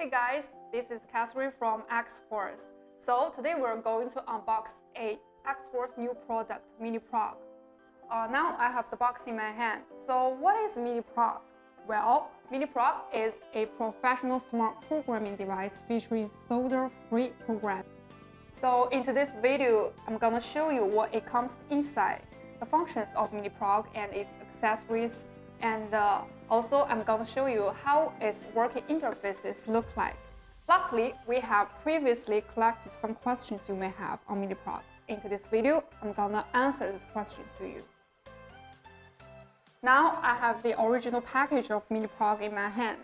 Hey guys, this is Catherine from Xhorse. So today we're going to unbox a Xhorse new product, MINI PROG. Now I have the box in my hand. So what is MINI PROG? Well, MINI PROG is a professional smart programming device featuring solder-free program. So in today's video, I'm gonna show you what it comes inside, the functions of MINI PROG and its accessories, and also I'm gonna show you how its working interfaces look like. Lastly, we have previously collected some questions you may have on MINI PROG. In today's video, I'm gonna answer these questions to you. Now I have the original package of MINI PROG in my hand.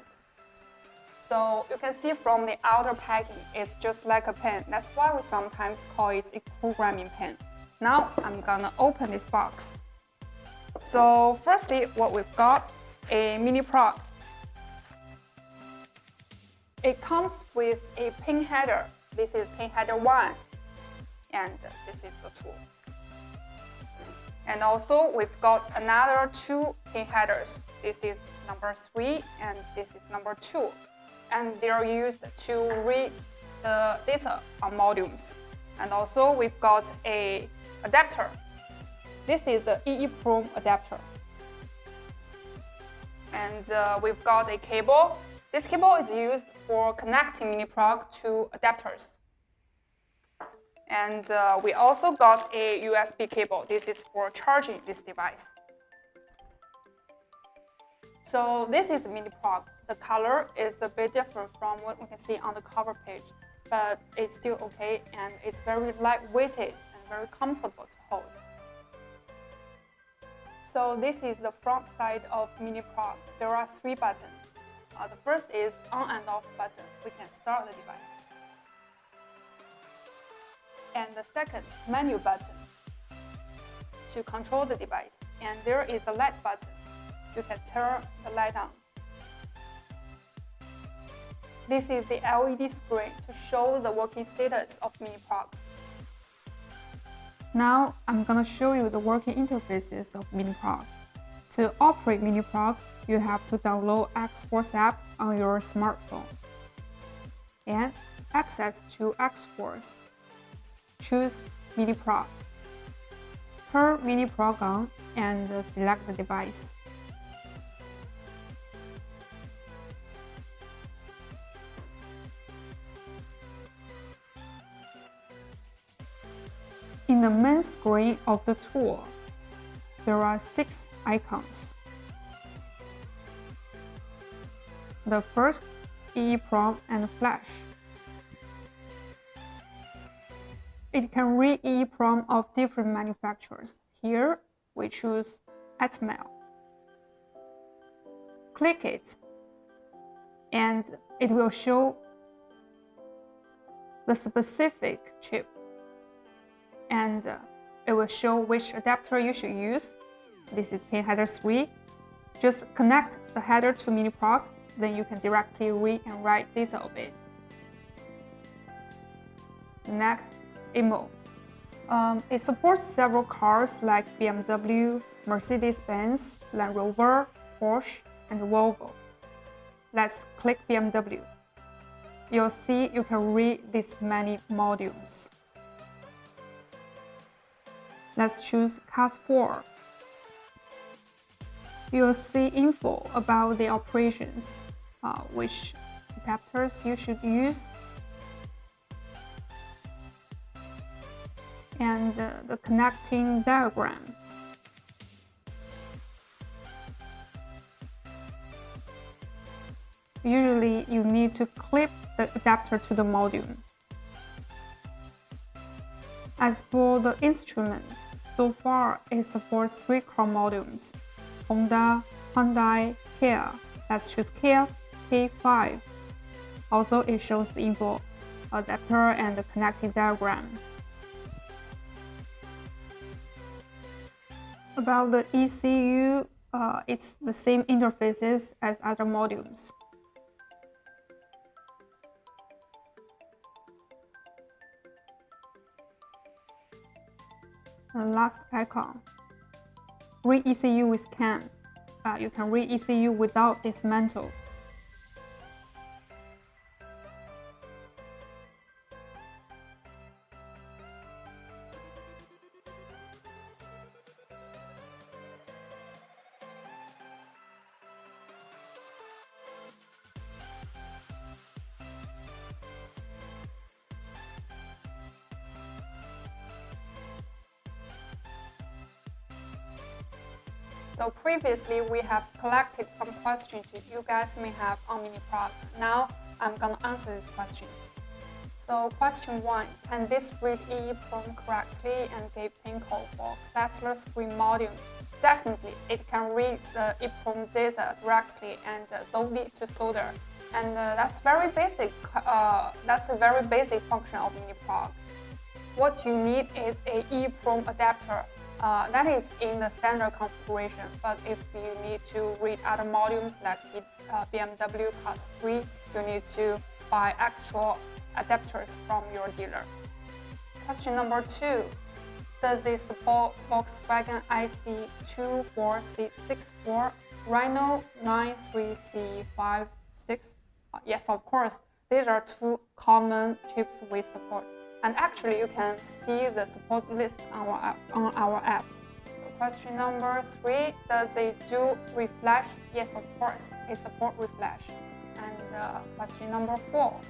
So you can see from the outer packing, it's just like a pen. That's why we sometimes call it a programming pen. Now I'm gonna open this box. So firstly, what we've got, a MINI PROG. It comes with a pin header. This is pin header 1, and this is the tool. And also we've got another 2 pin headers. This is number 3 and this is number 2. And they are used to read the data on modules. And also we've got a adapter. This is the EEPROM adapter. And we've got a cable. This cable is used for connecting MINI PROG to adapters. And we also got a USB cable. This is for charging this device. So this is MINI PROG. The color is a bit different from what we can see on the cover page, but it's still okay, and it's very lightweighted and very comfortable to hold. So this is the front side of MINI PROG. There are 3 buttons. The first is on and off button. We can start the device. And the second, menu button to control the device. And there is a light button. You can turn the light on. This is the LED screen to show the working status of MINI PROG. Now I'm gonna show you the working interfaces of MINI PROG. To operate MINI PROG, you have to download Xhorse app on your smartphone and access to Xhorse. Choose MINI PROG. Turn MINI PROG on and select the device. In the main screen of the tool, there are 6 icons. The first, EEPROM and Flash. It can read EEPROM of different manufacturers. Here, we choose Atmel. Click it, and it will show the specific chip. And it will show which adapter you should use. This is pin header 3. Just connect the header to MINI PROG, then you can directly read and write data of it. Next, IMO. It supports several cars like BMW, Mercedes-Benz, Land Rover, Porsche, and Volvo. Let's click BMW. You'll see you can read these many modules. Let's choose Class 4. You'll see info about the operations, which adapters you should use, and the connecting diagram. Usually, you need to clip the adapter to the module. As for the instrument, so far it supports 3 car modules: Honda, Hyundai, Kia. Let's choose Kia K5. Also, it shows the info, adapter, and the connecting diagram. About the ECU, it's the same interfaces as other modules. The last icon, read ECU with CAN. You can read ECU without dismantle. So previously we have collected some questions you guys may have on MINI PROG. Now I'm gonna answer these questions. So question 1, can this read EEPROM correctly and give pin code for classless free module? Definitely, it can read the EEPROM data directly and don't need to solder. And that's very basic. That's a very basic function of MINI PROG. What you need is a EEPROM adapter. That is in the standard configuration, but if you need to read other modules like BMW Class 3, you need to buy extra adapters from your dealer. Question number 2. Does it support Volkswagen IC24C64, Rhino 93C56? Yes, of course. These are two common chips we support. And actually, you can see the support list on our app. So question number 3, does it do reflash? Yes, of course, it supports reflash. And question number 4,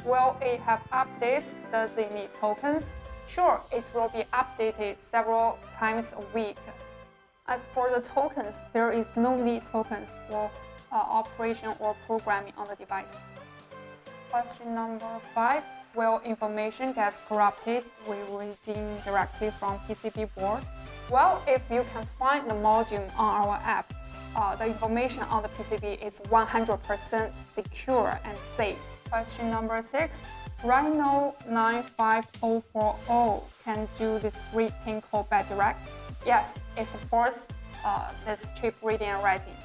will it have updates? Does it need tokens? Sure, it will be updated several times a week. As for the tokens, there is no need tokens for operation or programming on the device. Question number 5, will information get corrupted when reading directly from PCB board? Well, if you can find the module on our app, the information on the PCB is 100% secure and safe. Question number 6, Rhino 95040 can do this read pin code by direct? Yes, it supports this chip reading and writing.